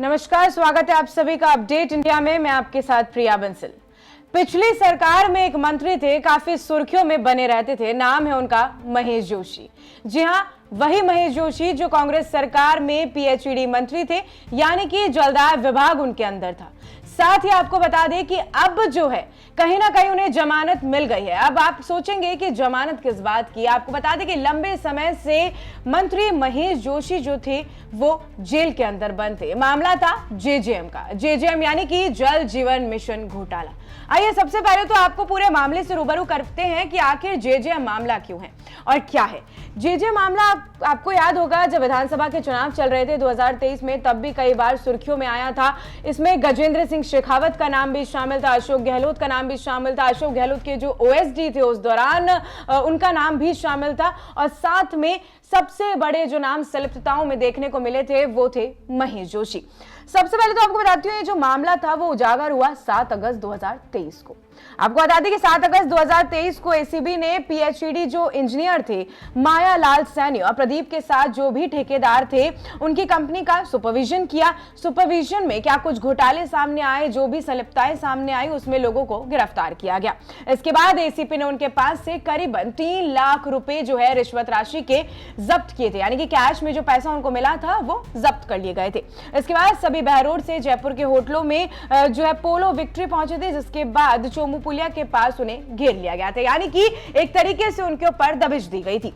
नमस्कार, स्वागत है आप सभी का अपडेट इंडिया में। मैं आपके साथ प्रिया बंसल। पिछली सरकार में एक मंत्री थे, काफी सुर्खियों में बने रहते थे। नाम है उनका महेश जोशी। जी हां, वही महेश जोशी जो कांग्रेस सरकार में पीएचईडी मंत्री थे, यानी कि जलदाय विभाग उनके अंदर था। साथ ही आपको बता दें कि अब जो है कहीं ना कहीं उन्हें जमानत मिल गई है। अब आप सोचेंगे कि जमानत किस बात की। आपको बता दें कि लंबे समय से मंत्री महेश जोशी जो थे वो जेल के अंदर बंद थे। मामला था जेजेएम का। जेजेएम यानी कि जल जीवन मिशन घोटाला। आइए सबसे पहले तो आपको पूरे मामले से रूबरू करते हैं कि आखिर जेजेएम मामला क्यों है और क्या है। जेजेएम मामला आपको याद होगा, जब विधानसभा के चुनाव चल रहे थे 2023 में, तब भी कई बार सुर्खियों में आया था। इसमें गजेंद्र सिंह शेखावत का नाम भी शामिल था, अशोक गहलोत का नाम भी शामिल था। अशोक गहलोत के जो ओएसडी थे उस दौरान उनका नाम भी शामिल था। और साथ में सबसे बड़े जो नाम संलिप्तताओं में देखने को मिले थे वो थे महेश जोशी। सबसे पहले तो आपको बताती हूँ, ये जो मामला था वो उजागर हुआ 7 अगस्त 2023 को। आपको बता दें कि 7 अगस्त 2023 को एसीबी ने पीएचईडी जो इंजीनियर थे माया लाल सैनी और प्रदीप के साथ जो भी ठेकेदार थे उनकी कंपनी का सुपरविजन किया। सुपरविजन में क्या कुछ घोटाले सामने आए, जो भी संलिप्तताएं सामने आई, उसमें लोगों को गिरफ्तार किया गया। इसके बाद एसीपी ने उनके पास से करीबन 3 लाख रुपए जो है रिश्वत राशि के जब्त किए थे, यानी कि कैश में जो पैसा उनको मिला था वो जब्त कर लिए गए थे। इसके बाद बहरोड से जयपुर के होटलों में जो है पोलो विक्ट्री पहुंचे थे, जिसके बाद चोमू पुलिया के पास उन्हें घेर लिया गया था, यानी कि एक तरीके से उनके ऊपर दबिश दी गई थी।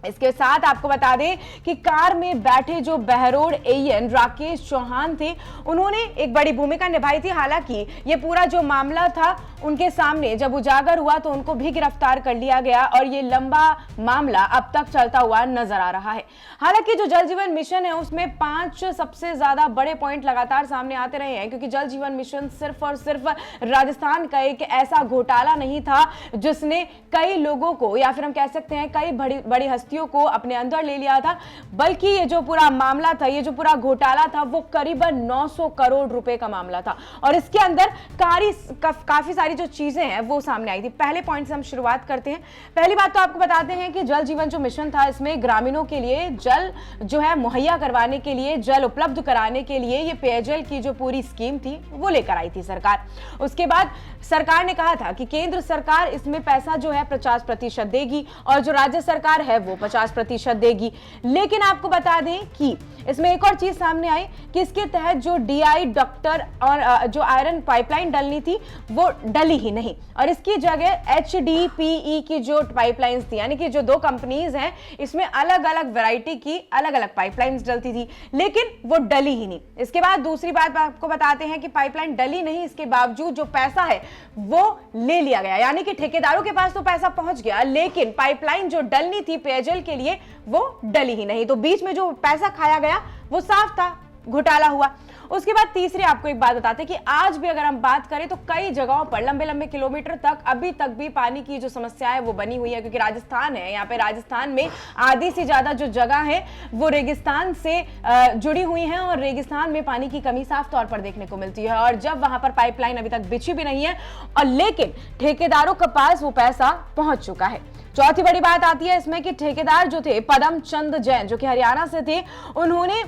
इसके साथ आपको बता दें कि कार में बैठे जो बहरोड एएन राकेश चौहान थे, उन्होंने एक बड़ी भूमिका निभाई थी। हालांकि ये पूरा जो मामला था उनके सामने जब उजागर हुआ तो उनको भी गिरफ्तार कर लिया गया और ये लंबा मामला अब तक चलता हुआ नजर आ रहा है। हालांकि जो जल जीवन मिशन है उसमें 5 सबसे ज्यादा बड़े पॉइंट लगातार सामने आते रहे हैं, क्योंकि जल जीवन मिशन सिर्फ और सिर्फ राजस्थान का एक ऐसा घोटाला नहीं था जिसने कई लोगों को, या फिर हम कह सकते हैं कई बड़ी हस्तियों को अपने अंदर ले लिया था, बल्कि ये जो पूरा मामला था, ये जो पूरा घोटाला था, वो करीबन 900 करोड़ रुपए का मामला था। और इसके अंदर काफी सारी जो चीजें हैं वो सामने आई थी। पहले पॉइंट से हम शुरुआत करते हैं। पहली बात तो आपको बताते हैं कि जल जीवन जो मिशन था, इसमें ग्रामीणों के लिए जल जो है मुहैया करवाने के लिए, जल उपलब्ध कराने के लिए ये पेयजल की जो पूरी स्कीम थी वो लेकर आई थी सरकार। उसके बाद सरकार ने कहा था कि केंद्र सरकार इसमें पैसा जो है 50% देगी और जो राज्य सरकार है वो 50% देगी। लेकिन आपको बता दें कि इसमें एक और चीज सामने आई कि इसके तहत जो डीआई डॉक्टर और जो आयरन पाइपलाइन डलनी थी वो डली ही नहीं, और इसकी जगह एचडीपीई की जो पाइपलाइंस थी, यानी कि जो 2 कंपनीज हैं, इसमें अलग अलग वैरायटी की अलग अलग पाइपलाइंस डलती थी, लेकिन वो डली ही नहीं। इसके बाद दूसरी बात आपको बताते हैं कि पाइपलाइन डली नहीं, इसके बावजूद जो पैसा है वो ले लिया गया, यानी कि ठेकेदारों के पास तो पैसा पहुंच गया, लेकिन पाइपलाइन जो डलनी थी पेयजल के लिए वो डली ही नहीं। तो बीच में जो पैसा खाया गया वो साफ था, घोटाला हुआ। उसके बाद तीसरी आपको एक बात बताते हैं कि आज भी अगर हम बात करें तो कई जगहों पर लंबे लंबे किलोमीटर तक अभी तक भी पानी की जो समस्या है वो बनी हुई है, क्योंकि राजस्थान है, यहाँ पे राजस्थान में आधी से ज्यादा जो जगह है वो रेगिस्तान से जुड़ी हुई है और रेगिस्तान में पानी की कमी साफ तौर पर देखने को मिलती है। और जब वहां पर पाइपलाइन अभी तक बिछी भी नहीं है, और लेकिन ठेकेदारों के पास वो पैसा पहुंच चुका है। चौथी बड़ी बात आती है इसमें कि ठेकेदार जो थे पदम चंद जैन, जो कि हरियाणा से थे, उन्होंने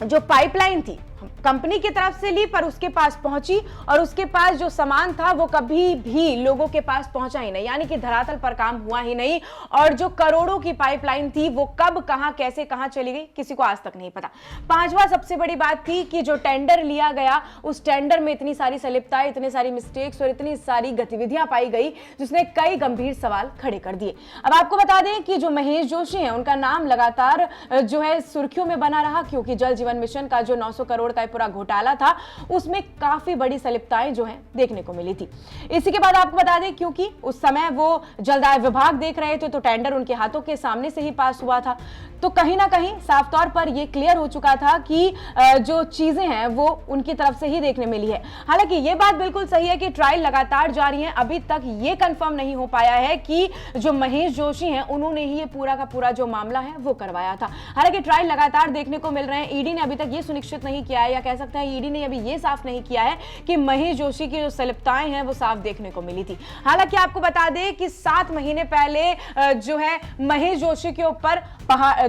जो पाइपलाइन थी कंपनी की तरफ से ली, पर उसके पास पहुंची और उसके पास जो सामान था वो कभी भी लोगों के पास पहुंचा ही नहीं, यानी कि धरातल पर काम हुआ ही नहीं। और जो करोड़ों की पाइपलाइन थी वो कब, कहां, कैसे, कहां चली गई, किसी को आज तक नहीं पता। 5वां सबसे बड़ी बात थी कि जो टेंडर लिया गया उस टेंडर में इतनी सारी संलिप्तताएं, इतनी सारी मिस्टेक्स और इतनी सारी गतिविधियां पाई गई जिसने कई गंभीर सवाल खड़े कर दिए। अब आपको बता दें कि जो महेश जोशी हैं उनका नाम लगातार जो है सुर्खियों में बना रहा, क्योंकि जल जीवन मिशन का जो 900 करोड़ का पूरा घोटाला था उसमें काफी बड़ी संलिप्तताएं जो हैं देखने को मिली थी। इसी के बाद आपको बता दें क्योंकि उस समय वो जलदाय विभाग देख रहे थे तो टेंडर उनके हाथों के सामने से ही पास हुआ था, तो कहीं ना कहीं साफ तौर पर यह क्लियर हो चुका था कि जो चीजें हैं वो उनकी तरफ से ही देखने मिली है। हालांकि ये बात बिल्कुल सही है कि ट्रायल लगातार जारी है, अभी तक ये कंफर्म नहीं हो पाया है कि जो महेश जोशी हैं उन्होंने ही ये पूरा का पूरा जो मामला है वो करवाया था। हालांकि ट्रायल लगातार देखने को मिल रहे हैं। ईडी ने अभी तक ये सुनिश्चित नहीं किया है, या कह सकते हैं ईडी ने अभी ये साफ नहीं किया है कि महेश जोशी की जो संलिप्तताएं हैं वो साफ देखने को मिली थी। हालांकि आपको बता दें कि 7 महीने पहले जो है महेश जोशी के ऊपर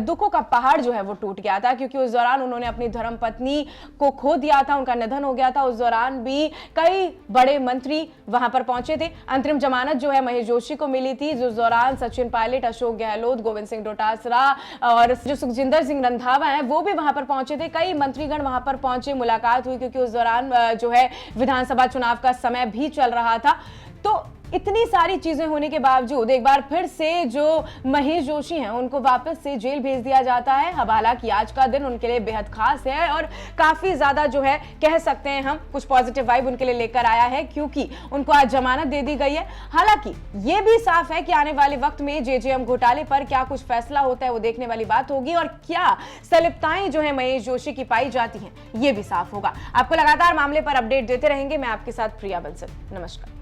दुखों का पहाड़ जो है वो टूट गया था, क्योंकि उस दौरान उन्होंने अपनी धर्मपत्नी को खो दिया था, उनका निधन हो गया था। उस दौरान भी कई बड़े मंत्री वहां पर पहुंचे थे। अंतरिम जमानत जो है महेश जोशी को मिली थी, जिस दौरान सचिन पायलट, अशोक गहलोत, गोविंद सिंह डोटासरा और जो सुखजिंदर सिंह रंधावा हैं वो भी वहां पर पहुंचे थे। कई मंत्रीगण वहां पर पहुंचे, मुलाकात हुई, क्योंकि उस दौरान जो है विधानसभा चुनाव का समय भी चल रहा था। तो इतनी सारी चीजें होने के बावजूद एक बार फिर से जो महेश जोशी हैं उनको वापस से जेल भेज दिया जाता है। अब हालांकि आज का दिन उनके लिए बेहद खास है और काफी ज्यादा जो है कह सकते हैं हम कुछ पॉजिटिव वाइब उनके लिए लेकर आया है, क्योंकि उनको आज जमानत दे दी गई है। हालांकि ये भी साफ है कि आने वाले वक्त में जेजेएम घोटाले पर क्या कुछ फैसला होता है वो देखने वाली बात होगी, और क्या संलिप्तताएं जो है महेश जोशी की पाई जाती हैं ये भी साफ होगा। आपको लगातार मामले पर अपडेट देते रहेंगे। मैं आपके साथ प्रिया बंसल। नमस्कार।